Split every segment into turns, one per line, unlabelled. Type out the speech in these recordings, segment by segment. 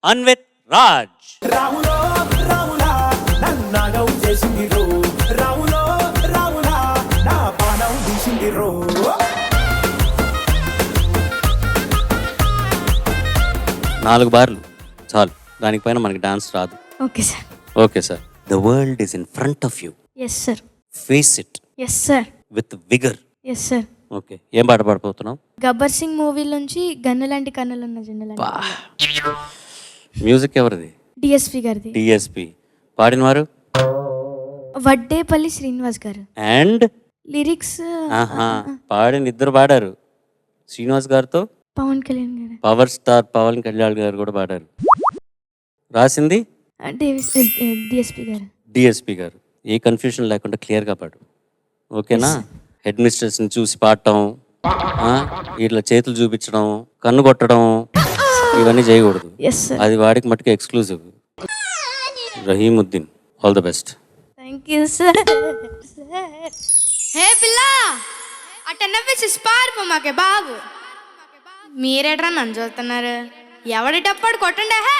అన్విత్ రాజ్.
రాములో రాములా నన్నాగం చేసింది రో, రాములో రాములా నా పానం తీసింది రో.
4 బార్లు చాలు, దానిపైన మనకి డాన్స్ రాదు.
Okay sir.
Okay sir. The world is in front of you,
yes sir.
Face it
yes sir.
With vigour.
Yes sir.
Okay, ఏం పాట పాడిపోతున్నావు?
గబ్బర్ సింగ్ మూవీ నుంచి గన్ను లాంటి కన్నులు ఉన్న జన్నులాంటి.
మ్యూజిక్ ఎవరిది?
డిఎస్పి గారిది.
డిఎస్పి. పాడినవారు?
వడ్డేపల్లి శ్రీనివాస్ గారు.
అండ్
లిరిక్స్
పాడిన ఇద్దరు పాడారు, శ్రీనివాస్ గారితో
పవన్ కళ్యాణ్ గారు.
పవర్ స్టార్ పవన్ కళ్యాణ్ గారు కూడా పాడారు. రాసింది
డిఎస్పి గారు.
డిఎస్పి గారు. ఏ కన్ఫ్యూజన్ లేకుండా క్లియర్గా పాడు, ఓకేనా? హెడ్ మిస్ట్రెస్ని చూసి పాడటం, ఇట్లా చేతులు చూపించడం, కన్ను కొట్టడం, ఇవన్నీ చేయకూడదు.
Yes sir.
అది వాడికి మట్టుకు exclusive. Rahimuddin, all the best.
Thank you sir.
Hey పిల్ల, అట్ట నవ్వేసి పారిపోమాకే బాబు. మీరేట్రా నన్ను చూస్తున్నారు? ఎవడిటప్పుడు కొట్టండి. హే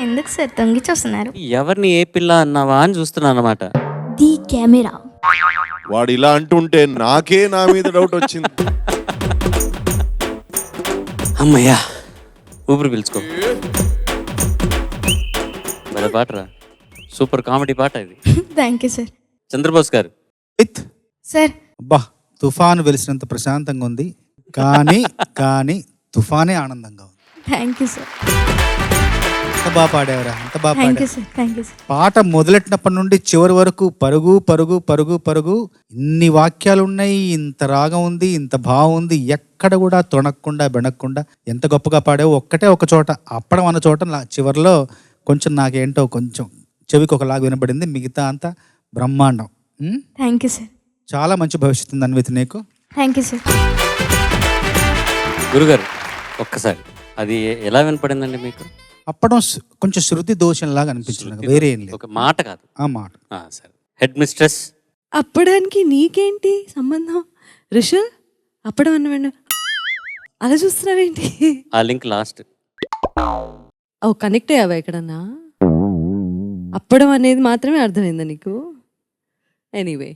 ఎందుకు సార్ తొంగి చూస్తున్నారు?
ఎవరిని ఏ పిల్ల అన్నావా అని చూస్తున్నాను అనమాట.
The camera.
వాడు ఇలా అంటుంటే నాకే నా మీద డౌట్ వచ్చింది.
అమ్మయ్యా, ఊపిరి పీల్చుకో. భలే పాటరా, సూపర్ కామెడీ పాట ఇది.
Thank you sir.
చంద్రబోస్ గారు.
సార్
అబ్బా, తుఫాను వెలిసినంత ప్రశాంతంగా ఉంది, కానీ తుఫానే ఆనందంగా ఉంది.
Thank you sir.
ఎంత బాగా పాడేవరా, ఎంత బాగా
థ్యాంక్ యూ
పాడావు.
సార్. Thank you sir.
పాట మొదలెట్టినప్పటి నుండి చివరి వరకు పరుగు పరుగు పరుగు పరుగు. ఇన్ని వాక్యాలు ఉన్నాయి, ఇంత రాగం ఉంది, ఇంత భావం ఉంది, ఎక్కడ కూడా తొణక్కుండా బెణక్కుండా ఎంత గొప్పగా పాడావు. ఒక్కటే ఒక చోట అప్పడం అన్న చోట చివరిలో కొంచెం నాకేంటో కొంచెం చెవికి ఒకలాగా వినబడింది, మిగతా అంతా బ్రహ్మాండం.
Thank you sir.
చాలా మంచి భవిష్యత్తు ఉంది అన్విత్ నీకు.
Thank you sir.
గురుగారు ఒక్కసారి అది ఎలా వినపడిందండి మీకు?
అప్పడం కొంచెం శృతి దోషంలాగా అనిపించింది నాకు, వేరే ఏం లేదు.
ఒక మాట కాదు
ఆ మాట.
సరే. Head mistress.
అప్పడానికి నీకేంటి సంబంధం? ఋషు అప్పడం అన్నవాడు అలా చూస్తున్నావేంటి?
ఆ లింక్ లాస్ట్.
ఓ కనెక్ట్ అయ్యావా ఎక్కడన్నా? అప్పడం అనేది మాత్రమే అర్థమైందా నీకు? Anyway,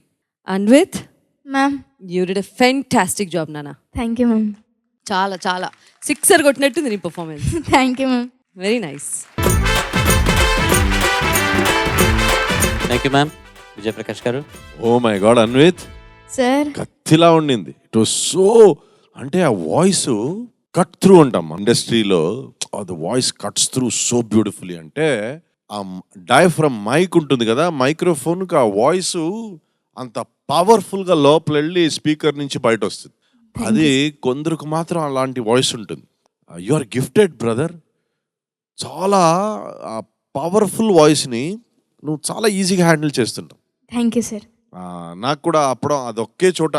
Anvith,
ma'am.
You did a fantastic job నానా.
Thank you ma'am.
చాలా చాలా సిక్సర్ కొట్టినట్టుంది నీ performance.
Thank you ma'am.
Very nice.
Thank you ma'am. Vijayprakash garu.
Oh my god Anvith,
sir
కత్తిలా ఉండింది. ఇట్ వాస్ సో, అంటే ఆ వాయిస్ కట్ త్రూ అంటాం ఇండస్ట్రీలో, the voice cuts through so beautifully. అంటే ఆ డయాఫ్రమ్ మైక్ ఉంటుంది కదా, మైక్రోఫోన్కి ఆ వాయిస్ అంత పవర్ఫుల్గా లోపల వెళ్ళి స్పీకర్ నుంచి బయట వస్తుంది. అది కొందరికి మాత్రం అలాంటి వాయిస్ ఉంటుంది. You are gifted brother. చాలా పవర్ఫుల్ వాయిస్ని నువ్వు చాలా ఈజీగా హ్యాండిల్ చేస్తుంటావు.
Thank you sir.
నాకు కూడా అప్పుడు అదొక్కే చోట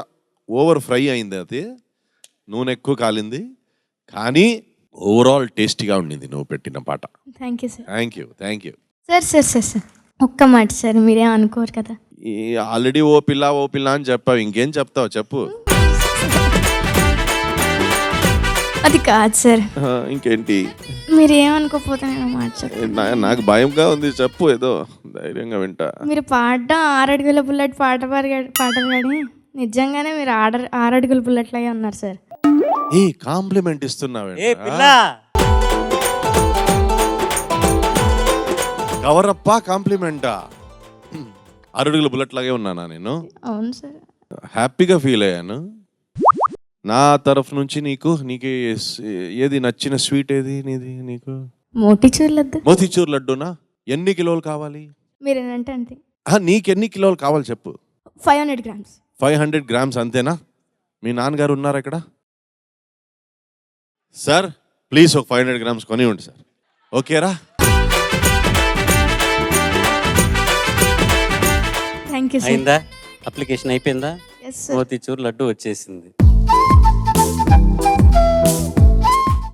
ఓవర్ ఫ్రై అయింది, అది నూనె ఎక్కువ కాలింది, కానీ ఓవరాల్ టేస్టీగా ఉండింది నువ్వు పెట్టిన పాట.
Thank you sir.
Thank you.
Sir sir sir sir ఒక్క మాట సార్, మీరేం అనుకోరు కదా?
ఆల్రెడీ ఓ పిల్ల అని చెప్పావు, ఇంకేం చెప్తావు చెప్పు.
అది కాదు సార్.
ఇంకేంటి?
మీరేమనుకోకపోతే నేను మాట చెప్తాను.
నాకు భయంగా ఉంది, చెప్పు, ఏదో ధైర్యంగా వింటా.
మీరు పాడడం 6 అడుగుల బుల్లెట్ పాట పాడరు, నిజంగానే మీరు 6 అడుగుల బుల్లెట్ లాగే ఉన్నారు సార్.
ఏ కాంప్లిమెంట్ ఇస్తున్నావే? కవరప్పా కాంప్లిమెంటా? 6 అడుగుల బుల్లెట్ లాగే ఉన్నానా నేను?
అవును సార్.
హ్యాపీగా ఫీల్ అయ్యాను. నా తరఫు నుంచి నీకు ఏది నచ్చిన స్వీట్ ఏది నీది? నీకు
మోతిచూర్ లడ్డు.
మోతిచూర్ లడ్డూనా? ఎన్ని కిలోలు కావాలి?
మీరేనంటే అంతే.
నీకు ఎన్ని కిలోలు కావాలి చెప్పు.
500 grams.
500 grams అంతేనా? మీ నాన్నగారు ఉన్నారు ఇక్కడ? సార్ ప్లీజ్ ఒక 500 grams కొని ఉండి సార్. ఓకేరా?
Thank you sir.
అయిందా? అప్లికేషన్ అయిపోయిందా?
Yes sir.
మోతీచూర్ లడ్డు వచ్చేసింది.